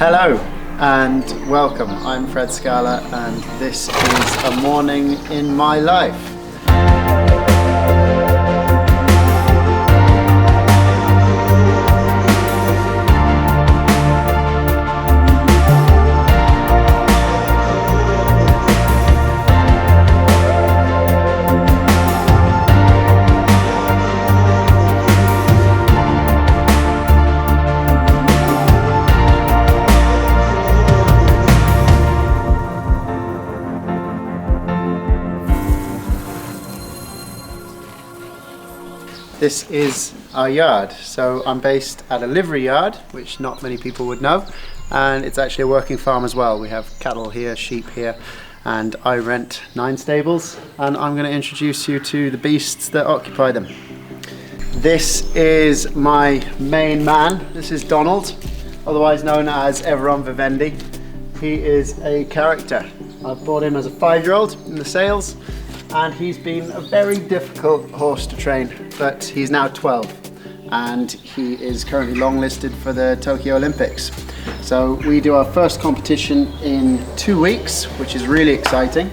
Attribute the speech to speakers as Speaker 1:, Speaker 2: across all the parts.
Speaker 1: Hello and welcome. I'm Fred Scala and this is a morning in my life. This is our yard. So I'm based at a livery yard, which not many people would know, and it's actually a working farm as well. We have cattle here, sheep here, and I rent 9 stables, and I'm going to introduce you to the beasts that occupy them. This is my main man. This is Donald, otherwise known as Everon Vivendi. He is a character. I bought him as a 5-year-old in the sales, and he's been a very difficult horse to train, but he's now 12 and he is currently longlisted for the Tokyo Olympics. So we do our first competition in 2 weeks, which is really exciting.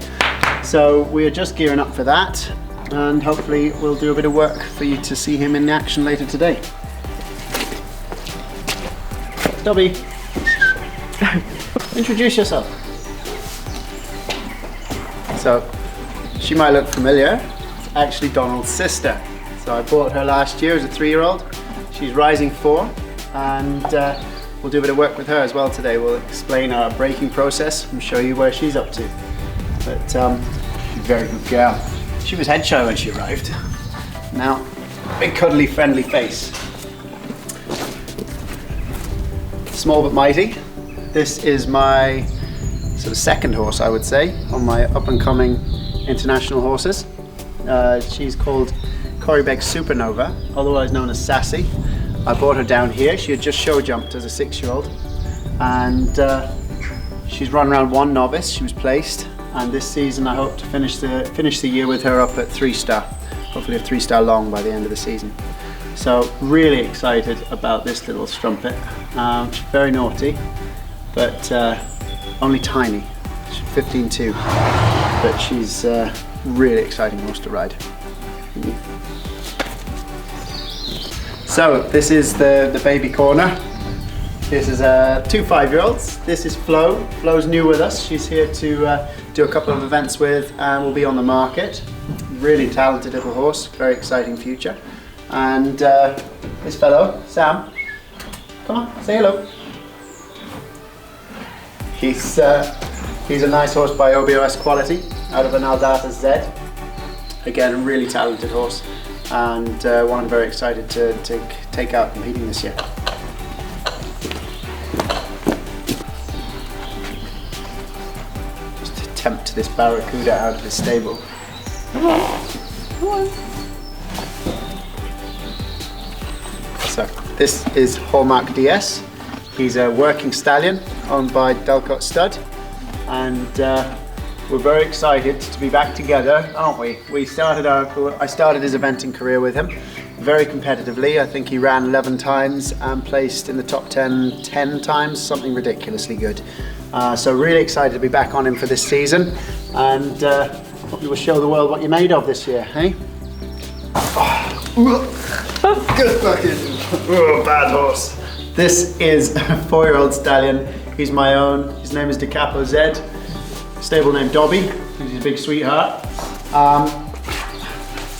Speaker 1: So we're just gearing up for that, and hopefully we'll do a bit of work for you to see him in action later today. Dobby, introduce yourself. So, she might look familiar. It's actually Donald's sister. So I bought her last year as a 3-year-old. She's rising 4, and we'll do a bit of work with her as well today. We'll explain our breaking process and show you where she's up to. But she's a very good girl. She was head shy when she arrived. Now, big cuddly friendly face. Small but mighty. This is my sort of second horse, I would say, on my up and coming international horses. She's called Cornwall Supernova, otherwise known as Sassy. I bought her down here. She had just show jumped as a 6-year-old, and she's run around 1 novice. She was placed, and this season I hope to finish the year with her up at 3-star, hopefully a 3-star long by the end of the season. So really excited about this little strumpet. She's very naughty, but only tiny. She's 15.2. But she's a really exciting horse to ride. So this is the baby corner. This is 2 5-year-olds. This is Flo. Flo's new with us. She's here to do a couple of events with, and will be on the market. Really talented little horse, very exciting future. And this fellow, Sam, come on, say hello. He's a nice horse by OBOS quality, out of an Aldata Z. Again, a really talented horse, and one I'm very excited to take out competing this year. Just to tempt this barracuda out of his stable. Come on, come on. So, this is Hallmark DS. He's a working stallion owned by Delcott Stud. And we're very excited to be back together, aren't we? I started his eventing career with him very competitively. I think he ran 11 times and placed in the top 10 times, something ridiculously good. So really excited to be back on him for this season, and hope you will show the world what you're made of this year, hey? Good fucking bad horse. This is a 4-year-old stallion. He's my own. His name is DeCapo Z. Stable name Dobby. He's a big sweetheart.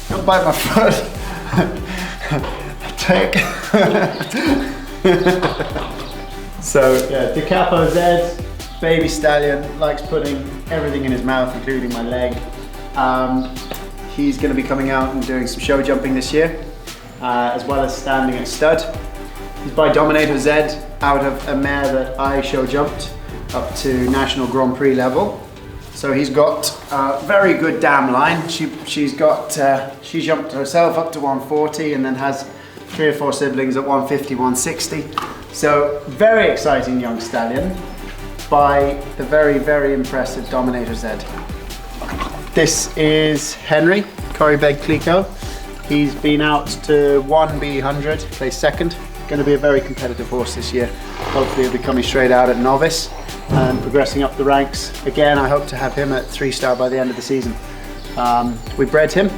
Speaker 1: Don't bite my foot. Take. So yeah, DeCapo Z, baby stallion, likes putting everything in his mouth, including my leg. He's going to be coming out and doing some show jumping this year, as well as standing at stud. He's by Dominator Z, out of a mare that I show jumped up to National Grand Prix level. So he's got a very good dam line. She jumped herself up to 140 and then has 3 or 4 siblings at 150, 160. So very exciting young stallion by the very, very impressive Dominator Z. This is Henry, Cornwall Clico. He's been out to 1B100, placed 2nd. going to be a very competitive horse this year. Hopefully he'll be coming straight out at novice and progressing up the ranks. Again, I hope to have him at 3-star by the end of the season. We bred him.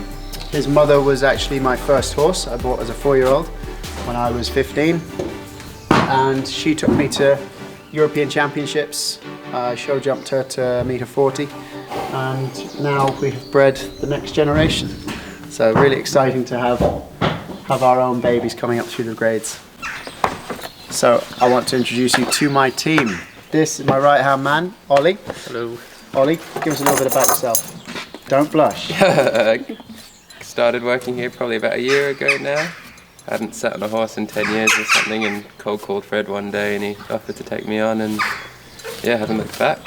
Speaker 1: His mother was actually my first horse I bought as a 4-year-old when I was 15. And she took me to European Championships. I show jumped her to meter 40. And now we've bred the next generation. So really exciting to have our own babies coming up through the grades. So I want to introduce you to my team. This is my right hand man, Ollie.
Speaker 2: Hello.
Speaker 1: Ollie, give us a little bit about yourself. Don't blush.
Speaker 2: Started working here probably about a year ago now. Hadn't sat on a horse in 10 years or something, and cold called Fred one day and he offered to take me on, and yeah, haven't looked back.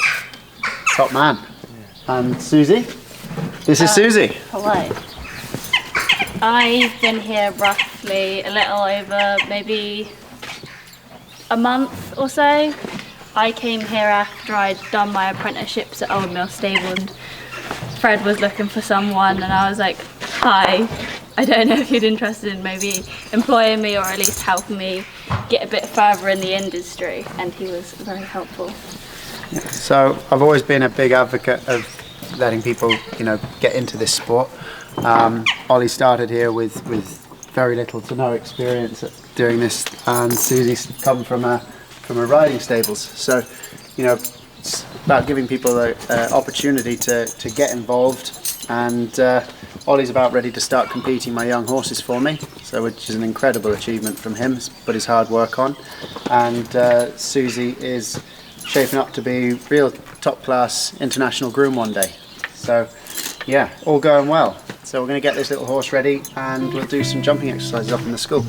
Speaker 1: Top man. Yeah. And Susie? This is Susie.
Speaker 3: Hello. I've been here roughly a little over maybe a month or so. I came here after I'd done my apprenticeships at Old Mill Stable, and Fred was looking for someone, and I was like, hi, I don't know if you're interested in maybe employing me or at least helping me get a bit further in the industry, and he was very helpful.
Speaker 1: So I've always been a big advocate of letting people, get into this sport. Ollie started here with very little to no experience at doing this, and Susie's come from a riding stables. So, it's about giving people an opportunity to get involved, and Ollie's about ready to start competing my young horses for me, so which is an incredible achievement from him, put his hard work on. And Susie is shaping up to be real top class international groom one day. So yeah, all going well. So we're going to get this little horse ready and we'll do some jumping exercises up in the school.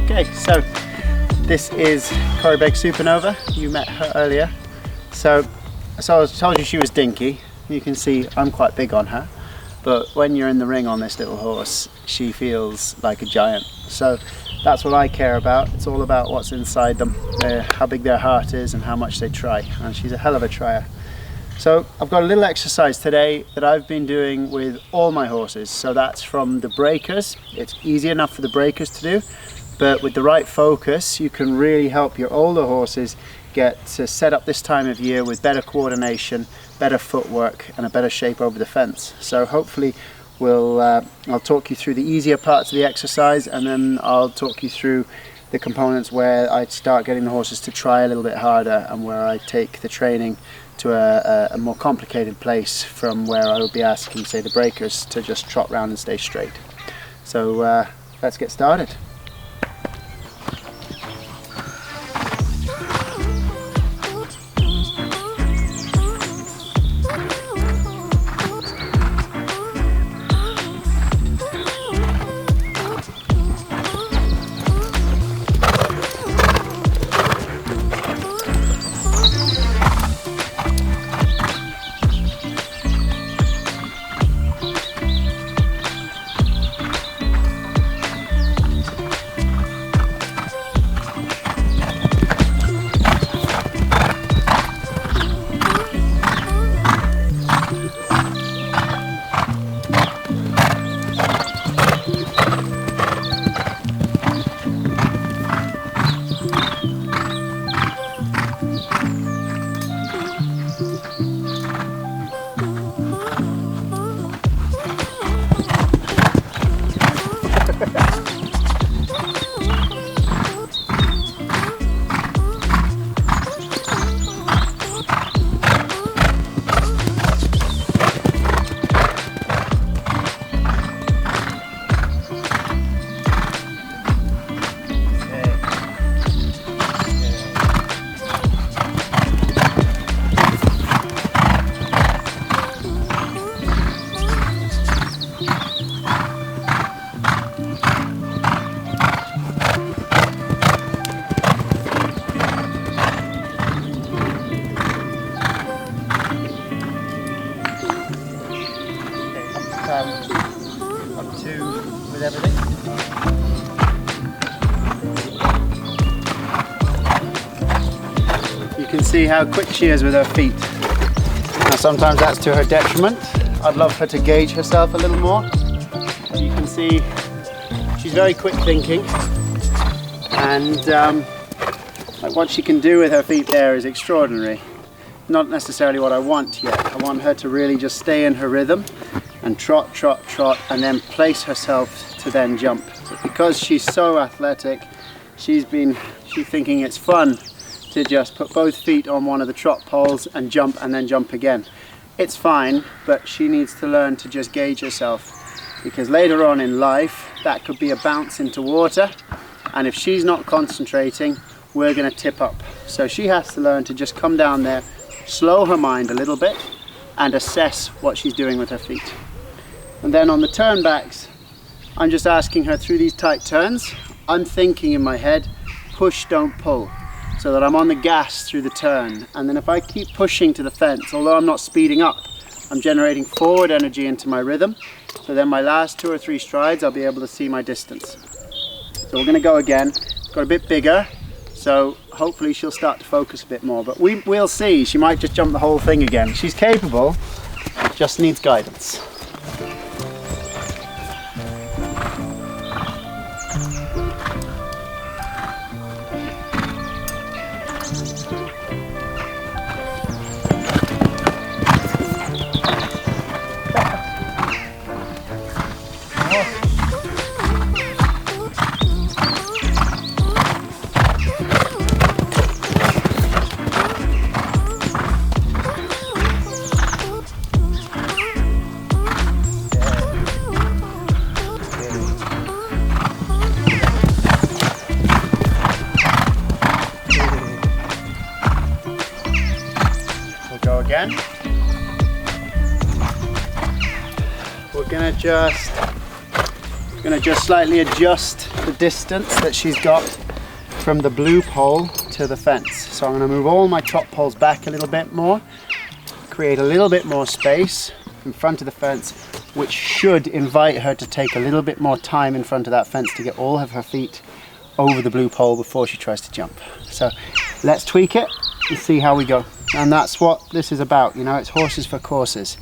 Speaker 1: Okay, so this is Corribeg Supernova. You met her earlier. So I told you she was dinky. You can see I'm quite big on her. But when you're in the ring on this little horse, she feels like a giant. So that's what I care about. It's all about what's inside them, how big their heart is and how much they try. And she's a hell of a trier. So I've got a little exercise today that I've been doing with all my horses. So that's from the breakers. It's easy enough for the breakers to do. But with the right focus, you can really help your older horses get set up this time of year with better coordination, better footwork, and a better shape over the fence. So hopefully I'll talk you through the easier parts of the exercise, and then I'll talk you through the components where I start getting the horses to try a little bit harder, and where I take the training to a more complicated place from where I would be asking, say, the breakers to just trot round and stay straight. So let's get started. can see how quick she is with her feet. Now sometimes that's to her detriment. I'd love her to gauge herself a little more. You can see she's very quick thinking, and like what she can do with her feet there is extraordinary. Not necessarily what I want yet. I want her to really just stay in her rhythm and trot, trot, trot, and then place herself to then jump. But because she's so athletic, she's thinking it's fun to just put both feet on one of the trot poles and then jump again. It's fine, but she needs to learn to just gauge herself, because later on in life that could be a bounce into water, and if she's not concentrating, we're going to tip up. So she has to learn to just come down there, slow her mind a little bit, and assess what she's doing with her feet. And then on the turnbacks, I'm just asking her through these tight turns, I'm thinking in my head, push, don't pull, so that I'm on the gas through the turn. And then if I keep pushing to the fence, although I'm not speeding up, I'm generating forward energy into my rhythm, so then my last 2 or 3 strides I'll be able to see my distance. So we're going to go again. It's got a bit bigger, so hopefully she'll start to focus a bit more, but we'll see. She might just jump the whole thing again. She's capable, just needs guidance. Again. We're gonna just slightly adjust the distance that she's got from the blue pole to the fence. So I'm gonna move all my trot poles back a little bit more, create a little bit more space in front of the fence, which should invite her to take a little bit more time in front of that fence to get all of her feet over the blue pole before she tries to jump. So let's tweak it and see how we go. And that's what this is about, you know, it's horses for courses.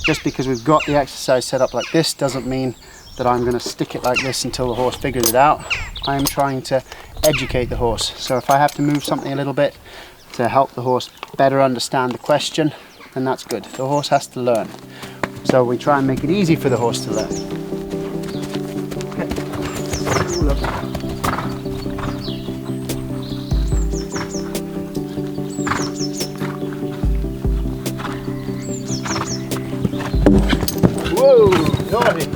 Speaker 1: Just because we've got the exercise set up like this doesn't mean that I'm going to stick it like this until the horse figures it out. I'm trying to educate the horse. So if I have to move something a little bit to help the horse better understand the question, then that's good. The horse has to learn. So we try and make it easy for the horse to learn. Okay. Ooh, look. Whoa, naughty.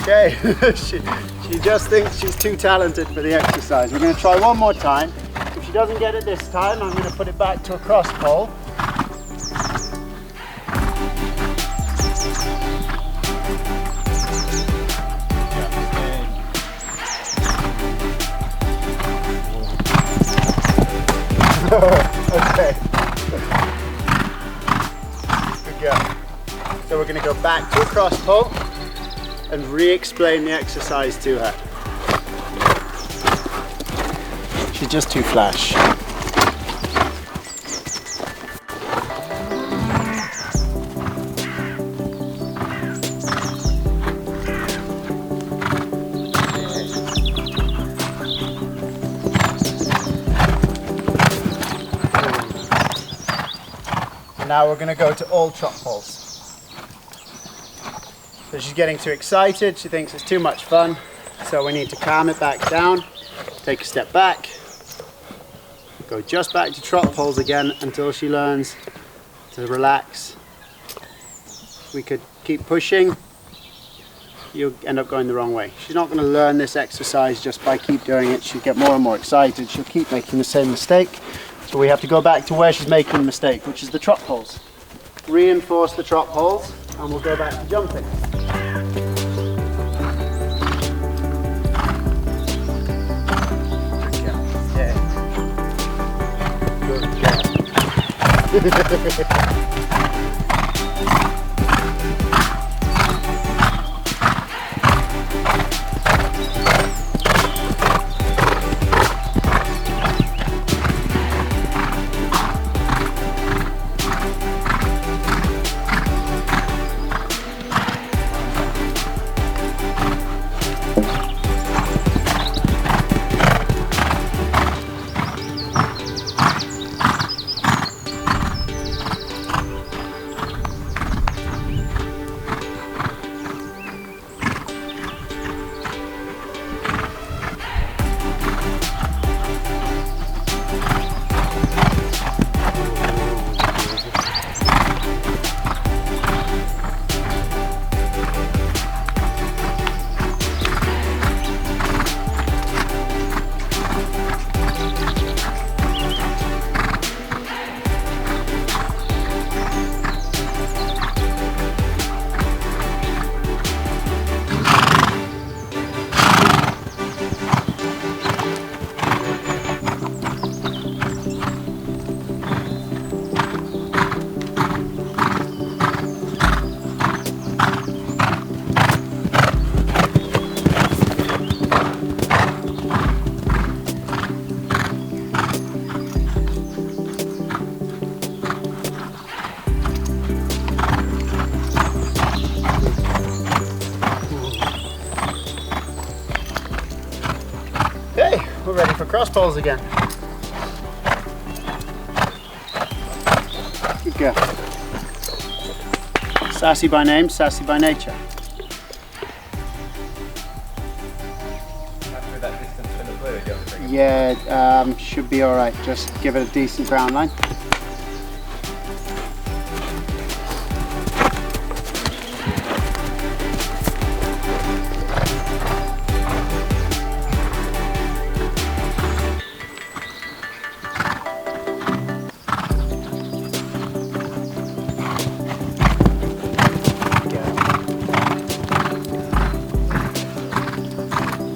Speaker 1: Okay, she just thinks she's too talented for the exercise. We're going to try one more time. If she doesn't get it this time, I'm going to put it back to a cross pole. Okay. So we're going to go back to a cross pole and re-explain the exercise to her. She's just too flash. Now we're going to go to all trot poles. So she's getting too excited, she thinks it's too much fun, so we need to calm it back down, take a step back, go just back to trot poles again until she learns to relax. We could keep pushing, you'll end up going the wrong way. She's not going to learn this exercise just by keep doing it. She'll get more and more excited, she'll keep making the same mistake. So we have to go back to where she's making the mistake, which is the trot poles. Reinforce the trot poles and we'll go back to jumping. Good job. we're ready for cross poles again. Good girl. Sassy by name, sassy by nature.
Speaker 2: After that distance from the blue, you have to bring it.
Speaker 1: Yeah, should be all right. Just give it a decent ground line.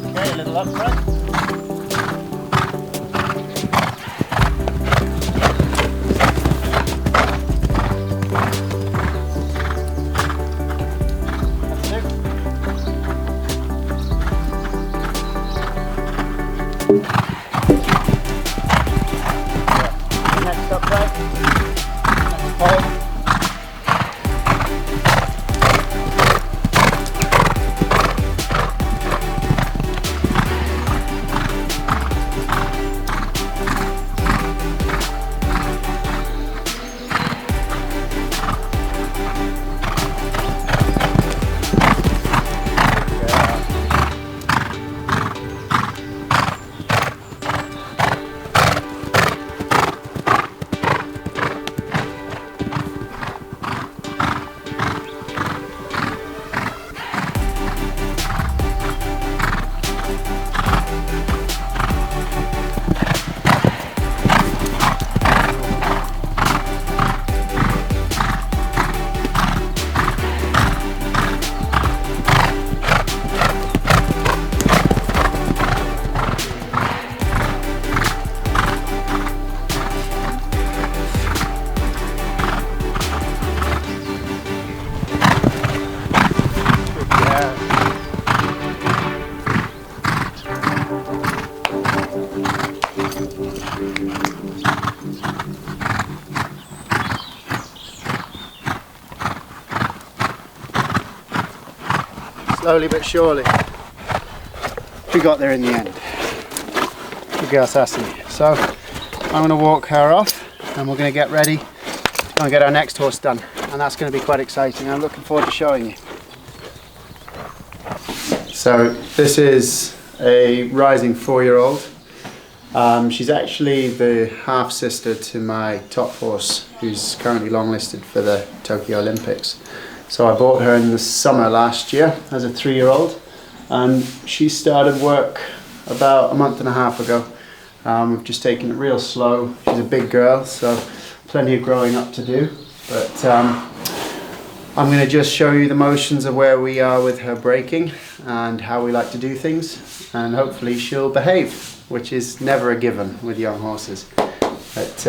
Speaker 1: Okay, a little up front. Next upright. Next pole. Slowly but surely, we got there in the end. Good girl, Sassy. So I'm going to walk her off and we're going to get ready and get our next horse done, and that's going to be quite exciting. I'm looking forward to showing you. So this is a rising 4-year-old. She's actually the half sister to my top horse, who's currently long listed for the Tokyo Olympics. So I bought her in the summer last year as a 3-year-old, and she started work about a month and a half ago. We've just taken it real slow. She's a big girl, so plenty of growing up to do. But I'm going to just show you the motions of where we are with her breaking and how we like to do things, and hopefully she'll behave, which is never a given with young horses. But,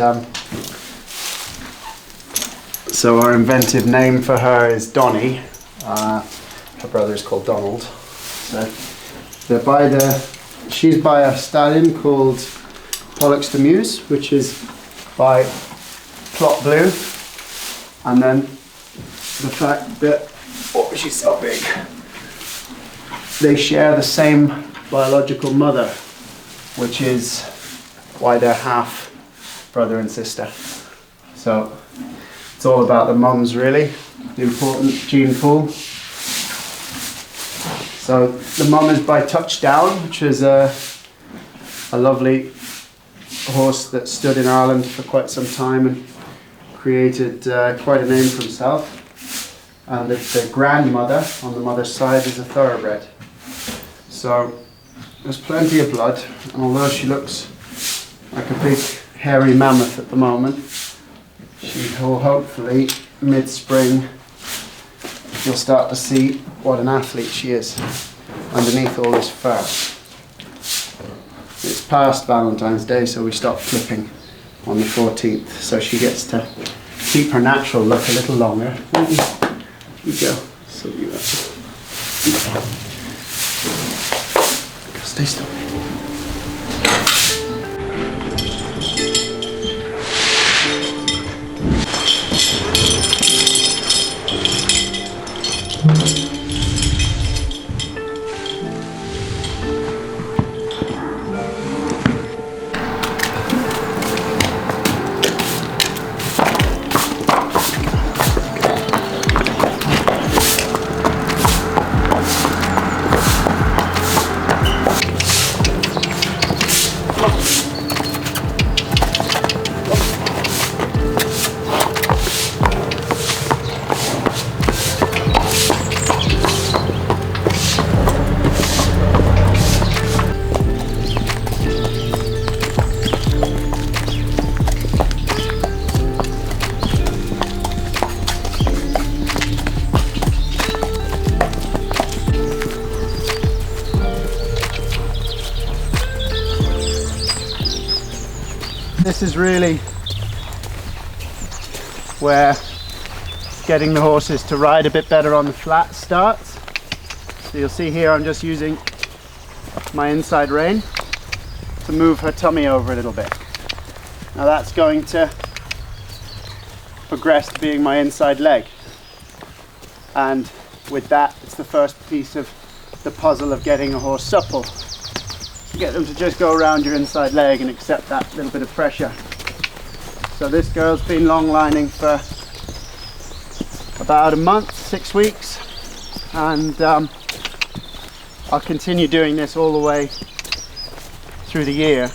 Speaker 1: so our inventive name for her is Donnie. Her brother is called Donald. So she's by a stallion called Pollux de Muse, which is by Plot Blue. And then the fact that, oh, she's so big. They share the same biological mother, which is why they're half brother and sister. So it's all about the mums, really, the important gene pool. So the mum is by Touchdown, which is a lovely horse that stood in Ireland for quite some time and created quite a name for himself. And the grandmother on the mother's side is a thoroughbred. So there's plenty of blood, and although she looks like a big hairy mammoth at the moment, she will hopefully, mid-spring, you'll start to see what an athlete she is underneath all this fur. It's past Valentine's Day, so we stopped clipping on the 14th, so she gets to keep her natural look a little longer. Here you go. So you stay still. This is really where getting the horses to ride a bit better on the flat starts. So you'll see here I'm just using my inside rein to move her tummy over a little bit. Now that's going to progress to being my inside leg. And with that, it's the first piece of the puzzle of getting a horse supple. Get them to just go around your inside leg and accept that little bit of pressure. So this girl's been long lining for about a month, 6 weeks, and I'll continue doing this all the way through the year.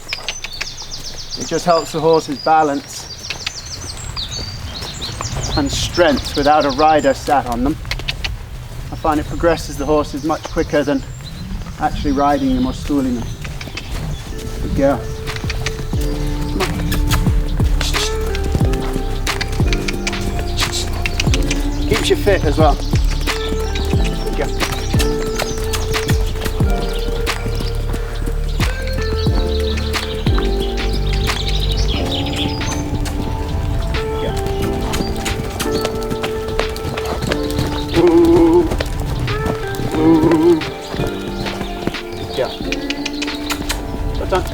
Speaker 1: It just helps the horse's balance and strength without a rider sat on them. I find it progresses the horses much quicker than actually riding them or schooling them. Good girl. Come on. Keeps you fit as well. Good girl. Ooh. Ooh. Good girl. Well done.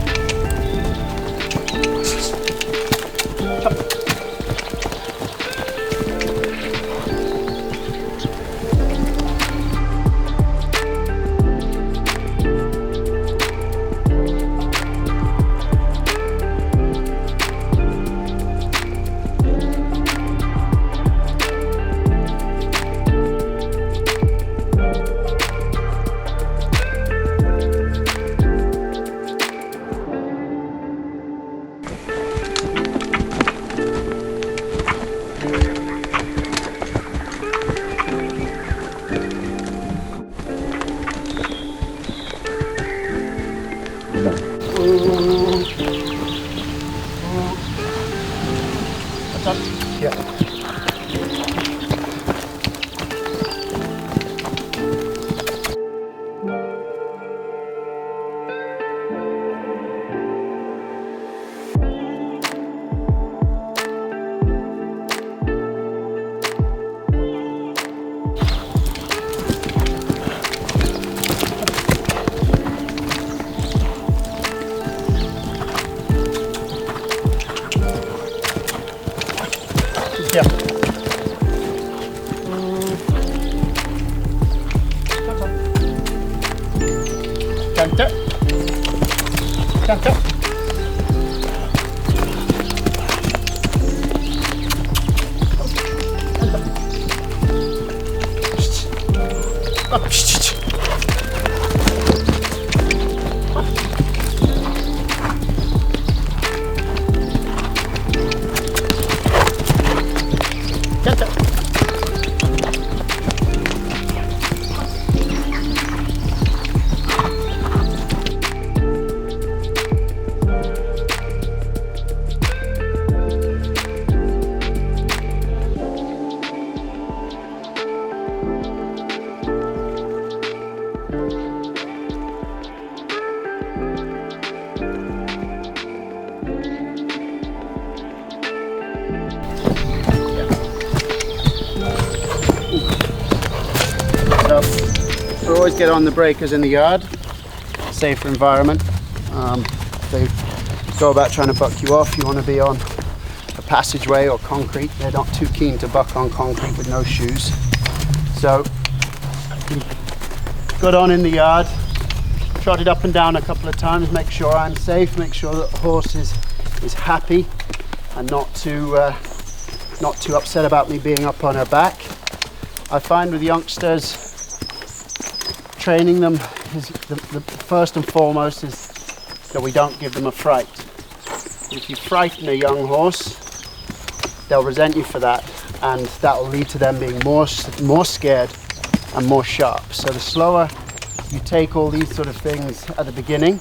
Speaker 1: Yeah. Yeah. Canta. Canta. So always get on the breakers in the yard, safer environment. They go about trying to buck you off. You want to be on a passageway or concrete. They're not too keen to buck on concrete with no shoes. So got on in the yard, trotted up and down a couple of times, make sure I'm safe, make sure that the horse is happy and not too upset about me being up on her back. I find with youngsters, training them is the first and foremost is that we don't give them a fright. If you frighten a young horse, they'll resent you for that, and that will lead to them being more scared and more sharp. So the slower you take all these sort of things at the beginning,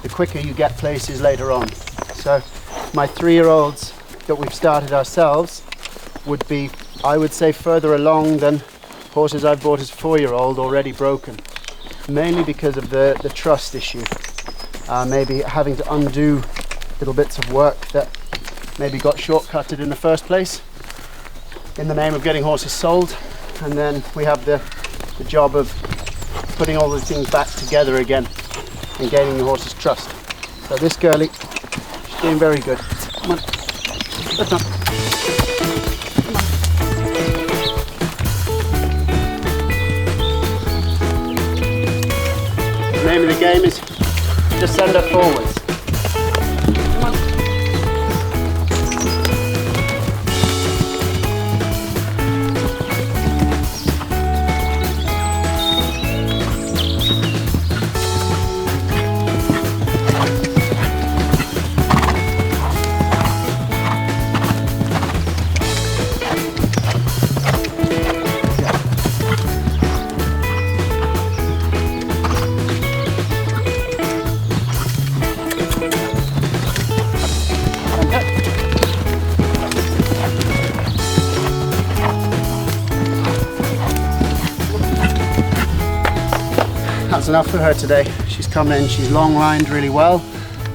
Speaker 1: the quicker you get places later on. So my 3-year-olds that we've started ourselves would be, I would say, further along than horses I've bought as 4-year-old already broken, mainly because of the trust issue. Maybe having to undo little bits of work that maybe got shortcutted in the first place in the name of getting horses sold, and then we have the job of putting all the things back together again and gaining the horse's trust. So this girlie, she's doing very good. Come on, let's not. The name of the game is just send her forwards. Come on. That's enough for her today. She's come in, she's long lined really well.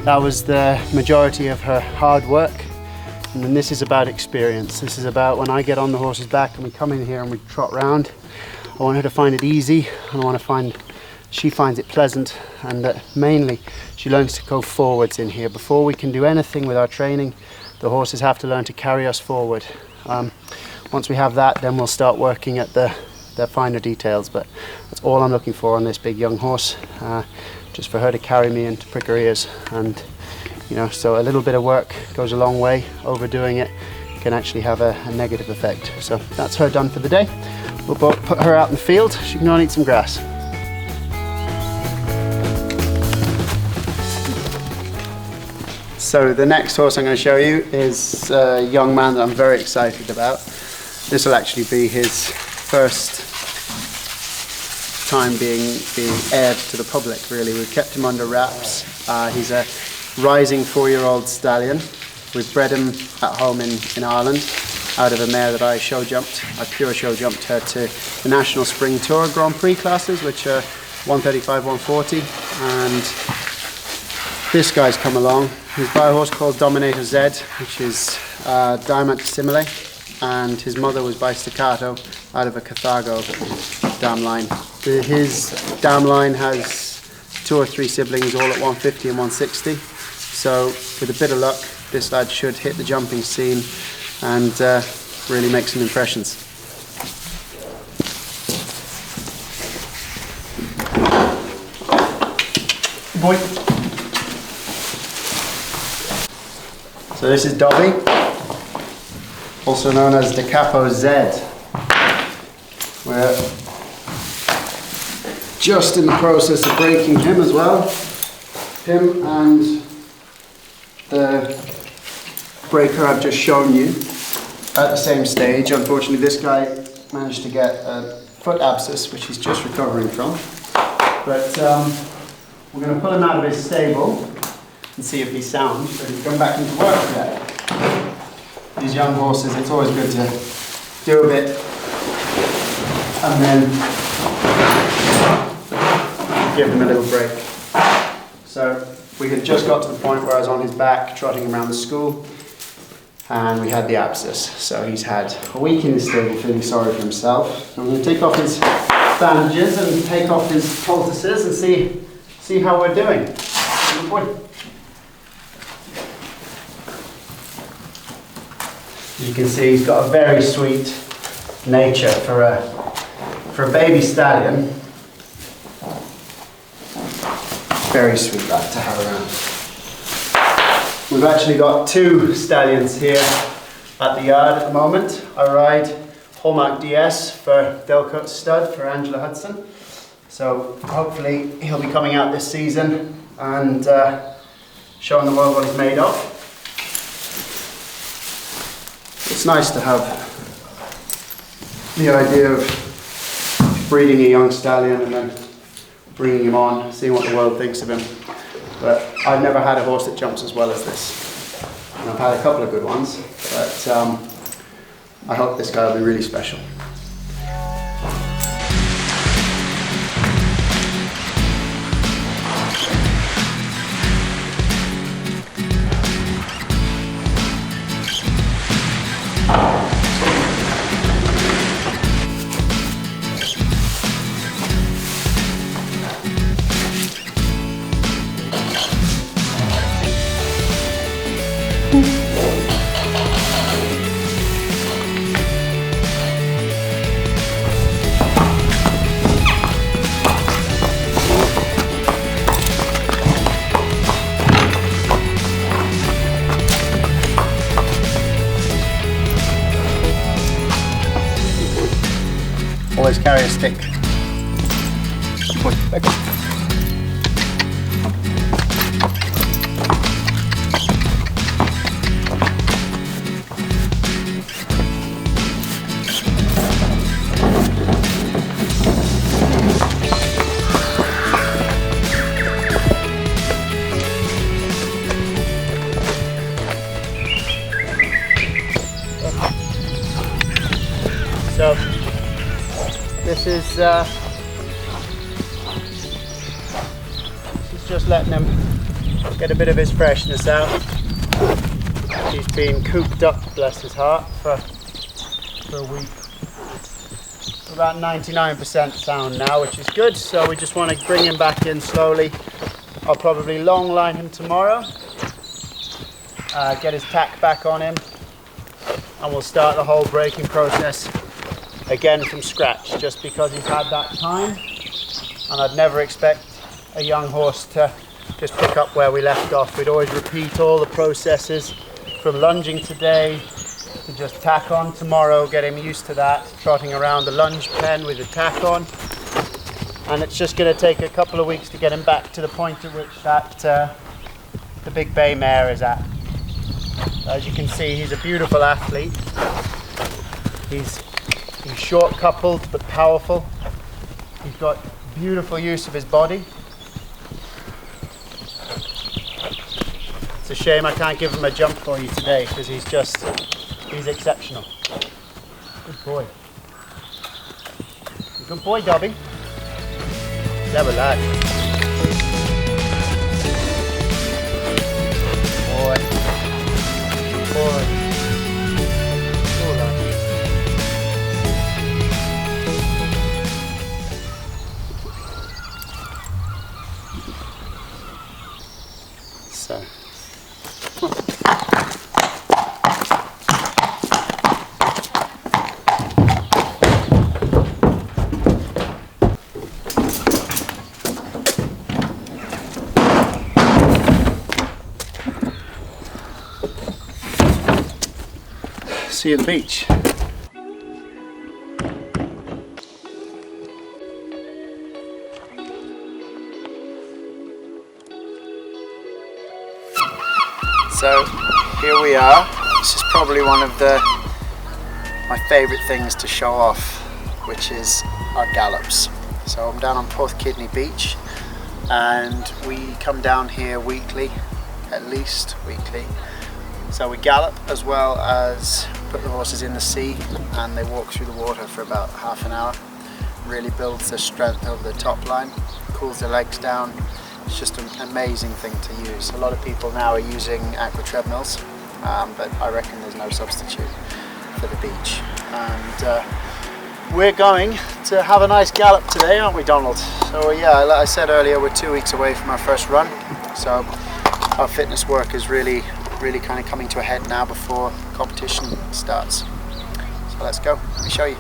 Speaker 1: That was the majority of her hard work. And then this is about experience. This is about when I get on the horse's back and we come in here and we trot round. I want her to find it easy, and I want to find she finds it pleasant, and that mainly she learns to go forwards in here. Before we can do anything with our training, the horses have to learn to carry us forward. Once we have that, then we'll start working at the finer details, but that's all I'm looking for on this big young horse, just for her to carry me and to prick her ears. And you know, so a little bit of work goes a long way. Overdoing it can actually have a negative effect. So that's her done for the day. We'll put her out in the field. She can go and eat some grass. So the next horse I'm going to show you is a young man that I'm very excited about. This will actually be his first time being aired to the public, really. We've kept him under wraps. He's a rising 4-year-old stallion. We've bred him at home in Ireland out of a mare that I show jumped. I pure show jumped her to the National Spring Tour Grand Prix classes, which are 135, 140. And this guy's come along. He's by a horse called Dominator Z, which is Diamant Simile. And his mother was by Staccato out of a Carthago dam line. His dam line has 2 or 3 siblings, all at 150 and 160. So with a bit of luck, this lad should hit the jumping scene and really make some impressions. Boy. So this is Dobby, also known as the Capo Z. We're just in the process of breaking him as well. Him and the breaker I've just shown you at the same stage. Unfortunately, this guy managed to get a foot abscess, which he's just recovering from. But we're going to pull him out of his stable and see if he's sound, so he's come back into work today. These young horses, it's always good to do a bit and then give them a little break. So we had just got to the point where I was on his back trotting him around the school, and we had the abscess. So he's had a week in the stable feeling sorry for himself. I'm going to take off his bandages and take off his poultices and see how we're doing. Good boy. As you can see, he's got a very sweet nature for a baby stallion. Very sweet lad to have around. We've actually got 2 stallions here at the yard at the moment. I ride Hallmark DS for Delcote Stud for Angela Hudson. So hopefully he'll be coming out this season, and showing the world what he's made of. It's nice to have the idea of breeding a young stallion and then bringing him on, seeing what the world thinks of him. But I've never had a horse that jumps as well as this. And I've had a couple of good ones, but I hope this guy will be really special. Always carry a stick. Back up. So this is just letting him get a bit of his freshness out. He's been cooped up, bless his heart, for a week. About 99% sound now, which is good. So we just want to bring him back in slowly. I'll probably long line him tomorrow, get his tack back on him, and we'll start the whole breaking process again from scratch, just because he's had that time. And I'd never expect a young horse to just pick up where we left off. We'd always repeat all the processes from lunging today to just tack on tomorrow, get him used to that, trotting around the lunge pen with the tack on. And it's just going to take a couple of weeks to get him back to the point at which that the big bay mare is at. As you can see, he's a beautiful athlete. He's short coupled but powerful. He's got beautiful use of his body. It's a shame I can't give him a jump for you today, because he's exceptional. Good boy. Good boy, Dobby. Clever lad. Boy. Boy. Poor lad. So. See you at the beach. So here we are. This is probably one of my favourite things to show off, which is our gallops. So I'm down on Porthkidney Beach, and we come down here weekly, at least weekly. So we gallop as well as put the horses in the sea, and they walk through the water for about half an hour. Really builds their strength over the top line, cools their legs down. It's just an amazing thing to use. A lot of people now are using aqua treadmills, but I reckon there's no substitute for the beach. And we're going to have a nice gallop today, aren't we, Donald? So yeah, like I said earlier, we're 2 weeks away from our first run. So our fitness work is really kind of coming to a head now before competition starts. So let's go, let me show you.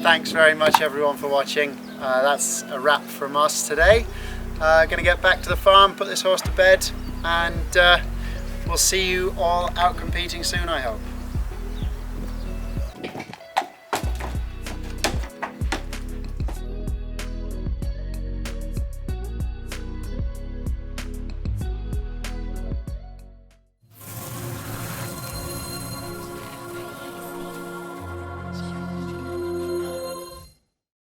Speaker 1: thanks very much everyone for watching. That's a wrap from us today. Gonna get back to the farm, put this horse to bed, and we'll see you all out competing soon, I hope.